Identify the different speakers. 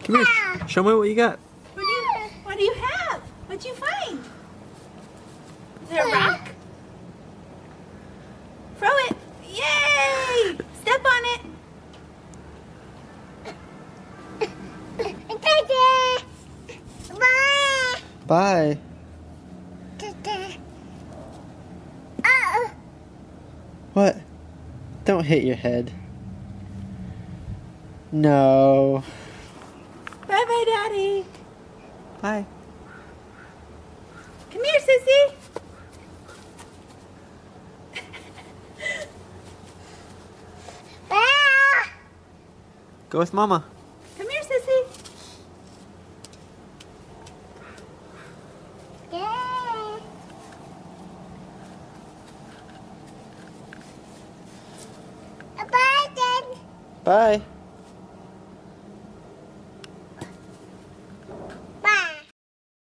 Speaker 1: Come here. Show me what you got.
Speaker 2: What do you have? What'd you find? Is there a rock? Throw it. Yay! Step on it.
Speaker 1: Bye. What? Don't hit your head. No.
Speaker 2: Bye-bye, Daddy.
Speaker 1: Bye.
Speaker 2: Come here, Sissy.
Speaker 1: Go with Mama.
Speaker 2: Come here, Sissy.
Speaker 1: Bye.